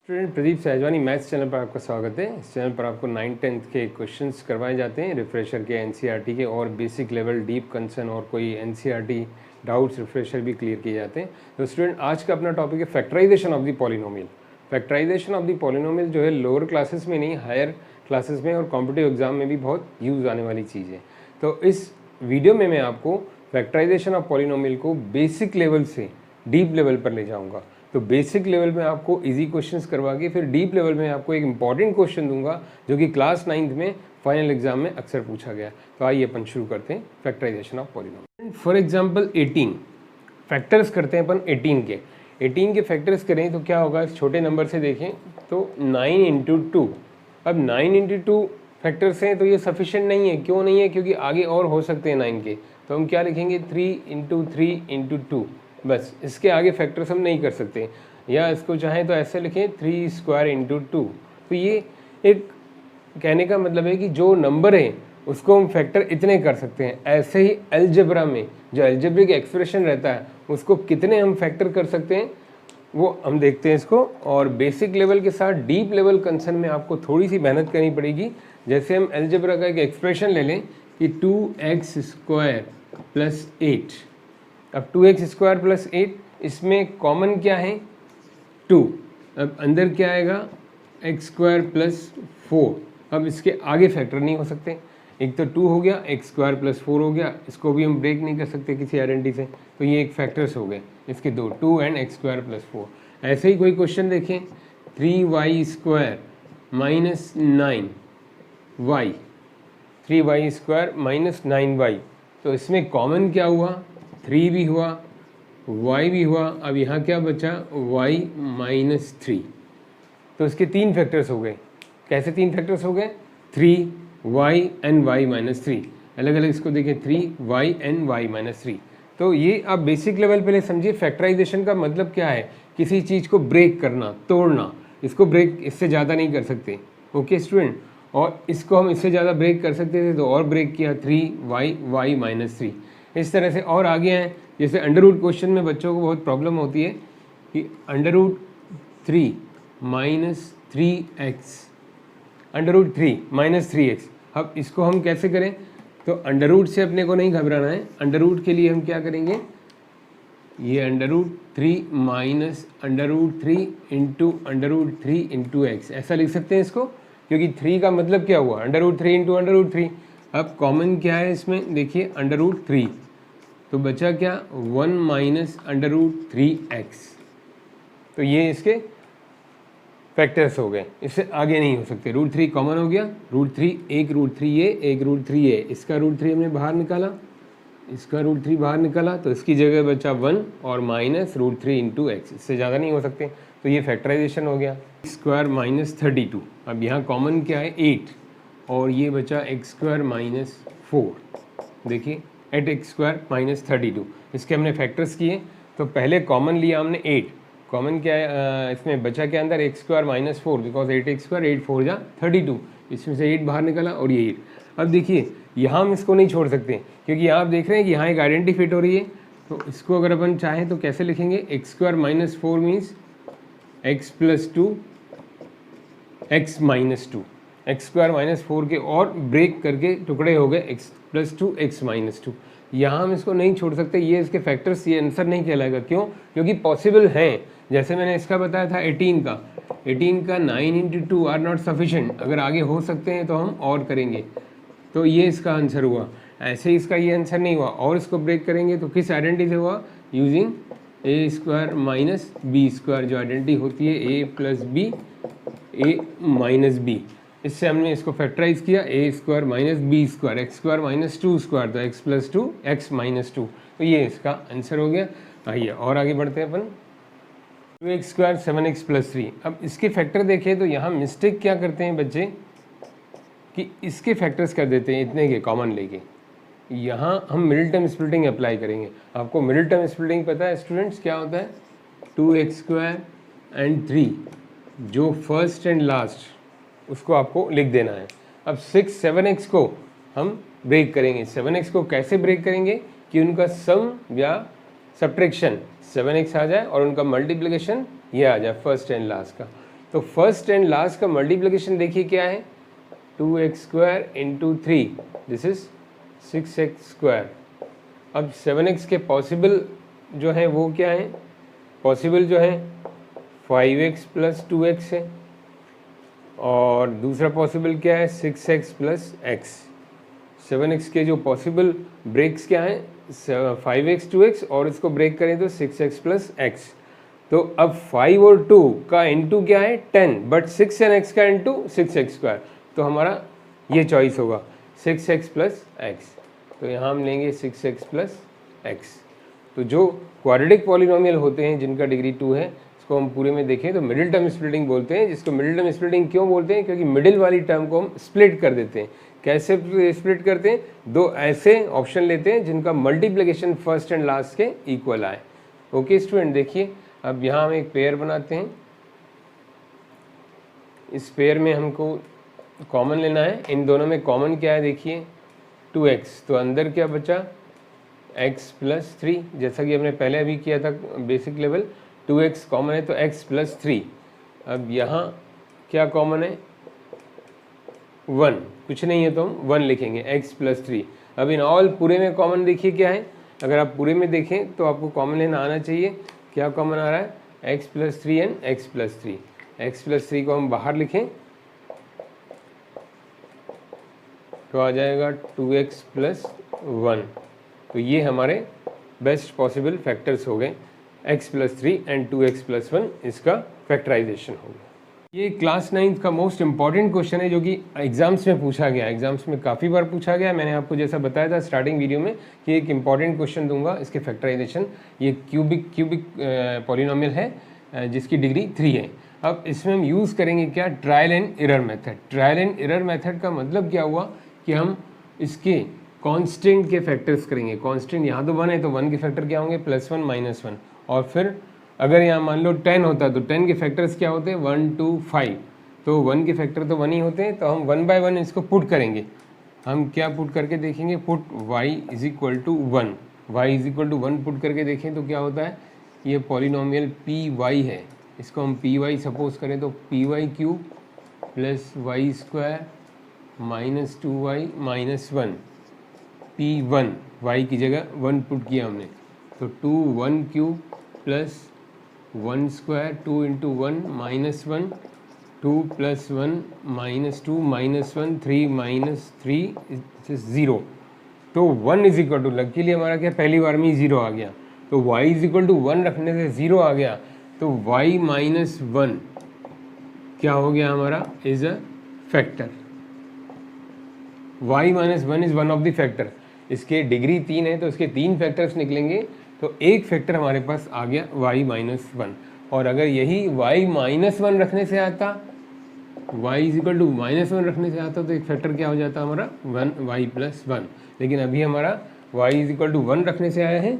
Student Pradeep Sahajwani maths channel पर आपका स्वागत है। इस चैनल पर आपको 9th-10th के क्वेश्चंस करवाए जाते हैं, रिफ्रेशर के, एनसीईआरटी के और बेसिक लेवल डीप कंसर्न और कोई एनसीईआरटी डाउट्स रिफ्रेशर भी क्लियर किए जाते हैं। तो स्टूडेंट आज का अपना टॉपिक है factorisation of the polynomial. Factorisation of the polynomial जो है लोअर क्लासेस में नहीं, हायर क्लासेस में और कॉम्पिटिटिव एग्जाम में भी बहुत यूज़ आने वाली चीज़ है। तो इस वीडियो में मैं आपको फैक्टराइजेशन ऑफ पॉलिनोमियल को बेसिक लेवल से डीप लेवल पर ले जाऊँगा। तो बेसिक लेवल में आपको इजी क्वेश्चंस करवा के फिर डीप लेवल में आपको एक इंपॉर्टेंट क्वेश्चन दूंगा जो कि क्लास 9th में फाइनल एग्जाम में अक्सर पूछा गया। तो आइए अपन शुरू करते हैं factorisation of polynomial. For example 18 factors करते हैं अपन 18 के फैक्टर्स करें तो क्या होगा, इस छोटे नंबर से देखें तो 9 इंटू 2। अब 9 इंटू 2 फैक्टर्स हैं तो ये सफिशिएंट नहीं है। क्यों नहीं है? क्योंकि आगे और हो सकते हैं 9 के। तो हम क्या लिखेंगे 3 इंटू 3 इंटू 2, बस इसके आगे फैक्टर्स हम नहीं कर सकते। या इसको चाहें तो ऐसे लिखें 3 स्क्वायर इंटू 2। तो ये एक कहने का मतलब है कि जो नंबर है उसको हम फैक्टर इतने कर सकते हैं। ऐसे ही अलजेब्रा में जो अलजेब्रिक एक्सप्रेशन रहता है उसको कितने हम फैक्टर कर सकते हैं वो हम देखते हैं इसको। और बेसिक लेवल के साथ डीप लेवल कंसर्न में आपको थोड़ी सी मेहनत करनी पड़ेगी। जैसे हम अलजेब्रा का एक एक्सप्रेशन ले लें कि 2x स्क्वायर प्लस 8। अब 2x स्क्वायर प्लस 8, इसमें कॉमन क्या है 2। अब अंदर क्या आएगा x स्क्वायर प्लस 4। अब इसके आगे फैक्टर नहीं हो सकते। एक तो 2 हो गया, x स्क्वायर प्लस 4 हो गया, इसको भी हम ब्रेक नहीं कर सकते किसी आइडेंटिटी से। तो ये एक फैक्टर्स हो गए इसके दो, 2 एंड x स्क्वायर प्लस 4। ऐसे ही कोई क्वेश्चन देखें 3y square minus 9y, 3y square minus 9y। तो इसमें कॉमन क्या हुआ, 3 भी हुआ, y भी हुआ। अब यहाँ क्या बचा y माइनस 3। तो इसके 3 फैक्टर्स हो गए। कैसे 3 फैक्टर्स हो गए, 3y एंड y माइनस 3। अलग अलग इसको देखें 3y एंड y माइनस 3। तो ये आप बेसिक लेवल पहले समझिए फैक्टराइजेशन का मतलब क्या है, किसी चीज़ को ब्रेक करना, तोड़ना। इसको ब्रेक इससे ज़्यादा नहीं कर सकते। ओके स्टूडेंट, और इसको हम इससे ज़्यादा ब्रेक कर सकते थे तो और ब्रेक किया 3y माइनस 3। इस तरह से और आगे हैं। जैसे अंडर रूट क्वेश्चन में बच्चों को बहुत प्रॉब्लम होती है कि under root 3 minus 3x, under root 3 minus 3x। अब इसको हम कैसे करें, तो अंडर रूट से अपने को नहीं घबराना है। अंडर रूट के लिए हम क्या करेंगे, ये under root 3 minus under root 3 into under root 3 into x, ऐसा लिख सकते हैं इसको। क्योंकि 3 का मतलब क्या हुआ, under root 3 into under root 3। अब कॉमन क्या है इसमें, देखिए अंडर रूट 3, तो बचा क्या 1 माइनस अंडर रूट 3x। तो ये इसके फैक्टर्स हो गए, इससे आगे नहीं हो सकते। रूट 3 कॉमन हो गया, रूट 3 एक रूट 3 ये, एक रूट 3 ये। इसका रूट 3 हमने बाहर निकाला, इसका रूट 3 बाहर निकाला, तो इसकी जगह बचा 1 और माइनस रूट 3 इंटू एक्स। इससे ज़्यादा नहीं हो सकते। तो ये फैक्टराइजेशन हो गया। Square minus 32। अब यहाँ कॉमन क्या है 8 और ये बचा एक्स स्क्वायर माइनस 4। देखिए 8x स्क्वायर माइनस 32, इसके हमने फैक्टर्स किए। तो पहले कॉमन लिया हमने 8, कॉमन क्या है इसमें बचा क्या अंदर x square minus 4, because 8x square 8 4 जा 32, इसमें से 8 बाहर निकला और ये 8। अब देखिए यहाँ हम इसको नहीं छोड़ सकते क्योंकि यहाँ आप देख रहे हैं कि यहाँ एक आइडेंटिटी फिट हो रही है। तो इसको अगर अपन चाहें तो कैसे लिखेंगे, x square minus 4 means x plus 2 x minus 2। X square minus 4 के और ब्रेक करके टुकड़े हो गए एक्स प्लस 2 एक्स माइनस 2। यहाँ हम इसको नहीं छोड़ सकते, ये इसके फैक्टर्स, ये आंसर नहीं कहलाएगा। क्यों? क्योंकि पॉसिबल हैं। जैसे मैंने इसका बताया था 18 का 9 इंटू 2 आर नॉट सफिशेंट। अगर आगे हो सकते हैं तो हम और करेंगे। तो ये इसका आंसर हुआ। ऐसे ही इसका ये आंसर नहीं हुआ और इसको ब्रेक करेंगे तो किस आइडेंटिटी से हुआ, using a square minus b square, जो आइडेंटिटी होती है a plus b a minus b. इससे हमने इसको फैक्टराइज किया, a square minus b square, x square minus 2 square, तो एक्स प्लस 2 एक्स माइनस 2। तो ये इसका आंसर हो गया। आइए और आगे बढ़ते हैं अपन। 2x square 7x plus 3। अब इसके फैक्टर देखें तो यहाँ मिस्टेक क्या करते हैं बच्चे कि इसके फैक्टर्स कर देते हैं इतने के कॉमन लेके। यहाँ हम मिडिल टर्म स्प्लिटिंग अप्लाई करेंगे। आपको मिडिल टर्म स्प्लिटिंग पता है स्टूडेंट्स क्या होता है, 2x स्क्वायर एंड 3, जो फर्स्ट एंड लास्ट उसको आपको लिख देना है। अब 6 7x को हम ब्रेक करेंगे। 7x को कैसे ब्रेक करेंगे कि उनका सम या सब्ट्रैक्शन 7x आ जाए और उनका मल्टीप्लिकेशन ये आ जाए फर्स्ट एंड लास्ट का। तो फर्स्ट एंड लास्ट का मल्टीप्लिकेशन देखिए क्या है, 2x² into 3, this is 6x²। अब 7x के पॉसिबल जो है वो क्या है, पॉसिबल जो है 5x प्लस 2x है, और दूसरा पॉसिबल क्या है 6x प्लस x। 7x के जो पॉसिबल ब्रेक्स क्या हैं, 5x 2x, और इसको ब्रेक करें तो 6x प्लस x। तो अब 5 और 2 का इंटू क्या है 10, बट 6 एंड x का इंटू 6x², तो हमारा ये चॉइस होगा 6x प्लस x। तो यहाँ हम लेंगे 6x प्लस x। तो जो क्वाड्रेटिक पॉलिनोमियल होते हैं जिनका डिग्री 2 है, इसको हम पूरे में देखें तो मिडिल टर्म स्प्लिटिंग बोलते हैं। जिसको मिडिल टर्म स्प्लिटिंग क्यों बोलते हैं, क्योंकि मिडिल वाली टर्म को हम स्प्लिट कर देते हैं। कैसे स्प्लिट करते हैं, दो ऐसे ऑप्शन लेते हैं जिनका मल्टीप्लिकेशन फर्स्ट एंड लास्ट के इक्वल आए। ओके स्टूडेंट, देखिए अब यहाँ हम एक पेयर बनाते हैं। इस पेयर में हमको कॉमन लेना है। इन दोनों में कॉमन क्या है, देखिए 2x, तो अंदर क्या बचा x प्लस 3, जैसा कि हमने पहले अभी किया था बेसिक लेवल। 2x कॉमन है तो x प्लस 3। अब यहाँ क्या कॉमन है 1, कुछ नहीं है तो हम 1 लिखेंगे, x प्लस 3। अब इन ऑल पूरे में कॉमन देखिए क्या है, अगर आप पूरे में देखें तो आपको कॉमन लेना आना चाहिए। क्या कॉमन आ रहा है, x plus 3 and x plus 3। x plus 3 को हम बाहर लिखें तो आ जाएगा 2x प्लस 1। तो ये हमारे बेस्ट पॉसिबल फैक्टर्स हो गए, x plus 3 and 2x plus 1, इसका फैक्टराइजेशन हो गया। ये क्लास 9th का मोस्ट इंपॉर्टेंट क्वेश्चन है जो कि एग्जाम्स में पूछा गया, एग्जाम्स में काफ़ी बार पूछा गया। मैंने आपको जैसा बताया था स्टार्टिंग वीडियो में कि एक इंपॉर्टेंट क्वेश्चन दूंगा, इसके फैक्टराइजेशन। ये क्यूबिक पॉलिनोमियल है जिसकी डिग्री 3 है। अब इसमें हम यूज़ करेंगे क्या, trial and error method. Trial and error method का मतलब क्या हुआ कि हम इसके कांस्टेंट के फैक्टर्स करेंगे। कांस्टेंट यहाँ तो 1 है तो 1 के फैक्टर क्या होंगे, +1 -1। और फिर अगर यहाँ मान लो 10 होता तो 10 के फैक्टर्स क्या होते हैं, 1 2 5। तो 1 के फैक्टर तो 1 ही होते हैं, तो हम 1 बाय 1 इसको पुट करेंगे। हम क्या पुट करके देखेंगे, put y is equal to 1, y is equal to 1 put करके देखें तो क्या होता है, ये पॉलिनोमियल पी वाई है, इसको हम पी वाई सपोज करें तो P y cube plus y square minus 2y minus 1, P1 y की जगह 1 पुट किया हमने, तो 2 1 cube plus 1 square 2 into 1 minus 1, 2 plus 1 minus 2 minus 1, 3 minus 3 0। तो 1 इज इक्वल टू, लकीली हमारा क्या पहली बार में ही 0 आ गया, तो y इज इक्वल टू 1 रखने से 0 आ गया, तो y माइनस 1 क्या हो गया हमारा, is a factor. y minus 1 is one of the factor. इसके डिग्री 3 है तो इसके 3 फैक्टर्स निकलेंगे, तो एक फैक्टर हमारे पास आ गया y माइनस 1। और अगर यही y माइनस 1 रखने से आता, y इज इक्वल टू -1 रखने से आता, तो एक फैक्टर क्या हो जाता हमारा 1 y प्लस 1। लेकिन अभी हमारा y इज इक्वल टू 1 रखने से आया है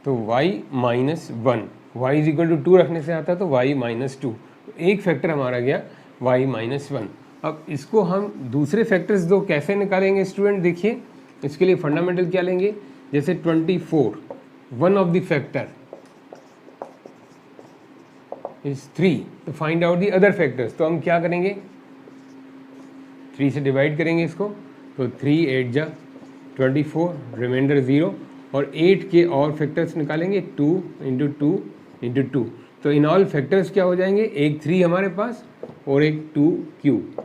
तो y minus 1, y is equal to 2 रखने से आता तो y माइनस 2। एक फैक्टर हमारा गया y माइनस 1। अब इसको हम दूसरे फैक्टर्स दो कैसे निकालेंगे स्टूडेंट, देखिए इसके लिए फंडामेंटल क्या लेंगे, जैसे 24 one of the factor is 3, तो find out the other factors. तो हम क्या करेंगे, 3 से डिवाइड करेंगे इसको, तो 3 8 जा 24, रिमाइंडर 0, और 8 के और फैक्टर्स निकालेंगे, 2 इंटू 2 इंटू 2। तो इन ऑल फैक्टर्स क्या हो जाएंगे, एक 3 हमारे पास और एक 2 क्यूब,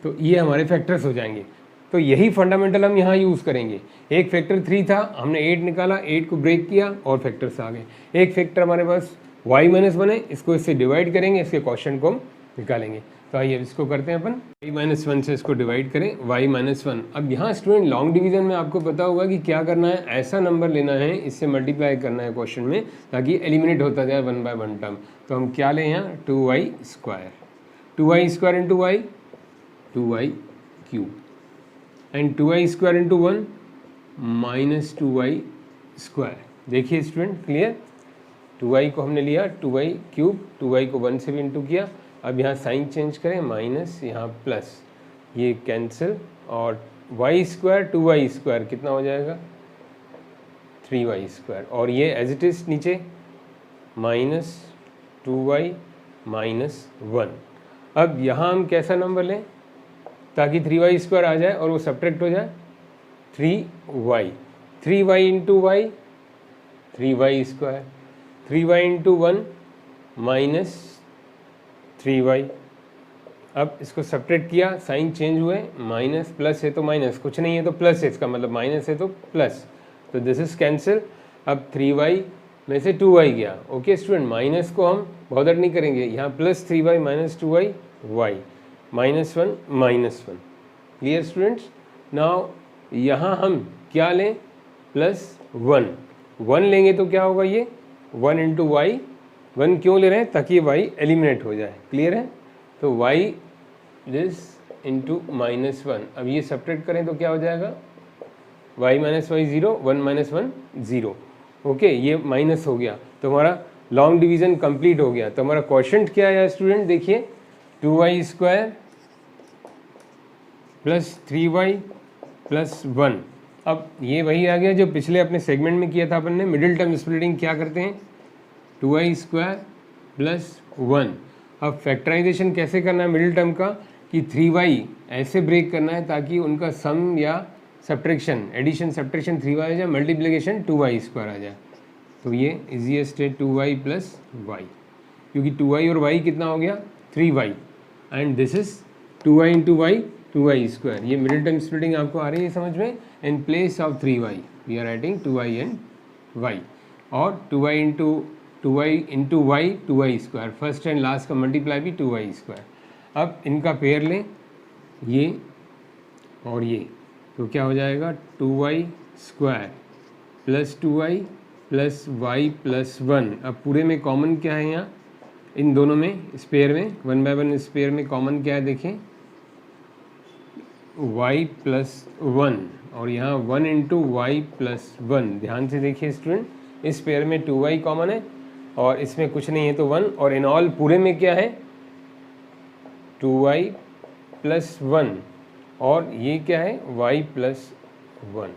तो ये हमारे फैक्टर्स हो जाएंगे। तो यही फंडामेंटल हम यहाँ यूज़ करेंगे। एक फैक्टर 3 था, हमने 8 निकाला, 8 को ब्रेक किया और फैक्टर्स आ गए। एक फैक्टर हमारे पास y माइनस 1 है, इसको इससे डिवाइड करेंगे, इसके क्वेश्चन को हम निकालेंगे। तो आइए इसको करते हैं अपन, y माइनस 1 से इसको डिवाइड करें, y माइनस 1। अब यहाँ स्टूडेंट लॉन्ग डिवीजन में आपको पता होगा कि क्या करना है, ऐसा नंबर लेना है, इससे मल्टीप्लाई करना है क्वेश्चन में, ताकि एलिमिनेट होता जाए 1 बाय 1 टर्म। तो हम क्या लें यहाँ, 2y square, 2y square into y 2y cube, and 2y square into 1 minus 2y square. देखिए स्टूडेंट क्लियर, 2y को हमने लिया 2y क्यूब, 2y को 1 से भी इंटू किया। अब यहाँ साइन चेंज करें, माइनस यहाँ प्लस, ये कैंसिल, और y स्क्वायर 2y स्क्वायर कितना हो जाएगा 3y स्क्वायर, और ये एज इट इज नीचे माइनस 2y माइनस 1। अब यहाँ हम कैसा नंबर लें ताकि 3y² आ जाए और वो सब्ट्रैक्ट हो जाए, 3y, 3y into Y 3y², 3y into 1 minus 3y। अब इसको सब्ट्रैक्ट किया, साइन चेंज हुए, माइनस प्लस है तो माइनस, कुछ नहीं है तो प्लस है, इसका मतलब माइनस है तो प्लस, तो दिस इज कैंसिल। अब 3y में से 2y गया। ओके स्टूडेंट, माइनस को हम बॉदर नहीं करेंगे, यहाँ plus 3y minus 2y y -1 -1। Clear students? Now यहाँ हम क्या लें, +1, 1 लेंगे तो क्या होगा, ये 1 इंटू वाई, 1 क्यों ले रहे हैं, ताकि y एलिमिनेट हो जाए। क्लियर है? तो y दिस इंटू -1, अब ये सब्ट्रैक्ट करें तो क्या हो जाएगा, y minus y 0, 1 minus 1 0। Okay, ये माइनस हो गया तो हमारा लॉन्ग डिवीजन कंप्लीट हो गया। तो हमारा क्वोशंट क्या है स्टूडेंट, देखिए 2y² प्लस 3y प्लस 1। अब ये वही आ गया जो पिछले अपने सेगमेंट में किया था अपन ने, मिडिल टर्म स्प्लिटिंग क्या करते हैं, 2y² प्लस 1। अब फैक्टराइजेशन कैसे करना है मिडिल टर्म का, कि 3y ऐसे ब्रेक करना है ताकि उनका सम या सब्ट्रैक्शन, एडिशन सब्ट्रैक्शन 3y आ जाए, मल्टीप्लिकेशन 2y² आ जाए। तो ये इजीएस्ट है 2y प्लस y, क्योंकि 2y और y कितना हो गया, 3y, and this is 2y into y 2y²। ये मिडिल टर्म स्प्लिटिंग आपको आ रही है समझ में। In place of 3y we are writing 2y and y, और 2y into y 2y², first and last का मल्टीप्लाई भी 2y²। अब इनका पेयर लें, ये और ये, तो क्या हो जाएगा 2y² plus 2y plus y plus 1। अब पूरे में कॉमन क्या है यहाँ, इन दोनों में स्पेयर में 1 बाय 1 स्पेयर में कॉमन क्या है, देखें y प्लस 1, और यहाँ 1 इंटू वाई प्लस 1। ध्यान से देखिए स्टूडेंट, इस पेयर में 2y कॉमन है और इसमें कुछ नहीं है तो 1, और इन ऑल पूरे में क्या है 2y प्लस 1, और ये क्या है y प्लस 1।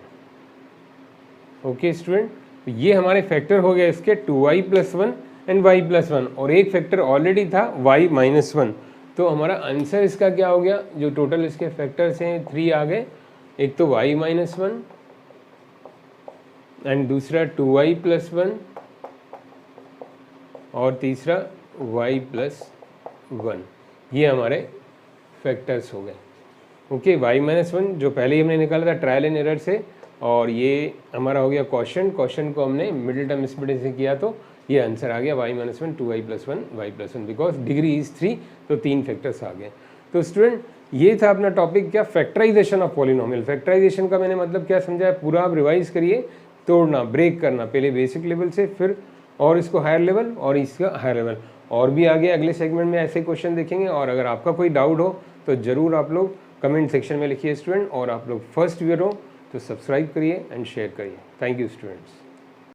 ओके स्टूडेंट, तो ये हमारे फैक्टर हो गए इसके 2y plus 1 and y plus 1, और एक फैक्टर ऑलरेडी था y माइनस 1। तो हमारा आंसर इसका क्या हो गया, जो टोटल इसके फैक्टर्स हैं 3 आ गए, एक तो y माइनस 1 एंड दूसरा 2y प्लस 1 और तीसरा y प्लस 1। ये हमारे फैक्टर्स हो गए। ओके, y माइनस 1 जो पहले ही हमने निकाला था ट्रायल एंड एरर से, और ये हमारा हो गया क्वेश्चन को हमने मिडिल टर्म स्प्लिटिंग से किया, तो ये आंसर आ गया y minus 1 2y plus 1 y plus 1, because degree is 3, तो 3 फैक्टर्स आ गए। तो स्टूडेंट ये था अपना टॉपिक, क्या, फैक्टराइजेशन ऑफ पॉलिनोमियल। फैक्टराइजेशन का मैंने मतलब क्या समझाया, पूरा आप रिवाइज करिए, तोड़ना, ब्रेक करना, पहले बेसिक लेवल से, फिर और इसको हायर लेवल और इसका हायर लेवल, और भी आगे अगले सेगमेंट में ऐसे क्वेश्चन देखेंगे। और अगर आपका कोई डाउट हो तो ज़रूर आप लोग कमेंट सेक्शन में लिखिए स्टूडेंट, और आप लोग फर्स्ट व्यूअर हो तो सब्सक्राइब करिए एंड शेयर करिए। Thank you students.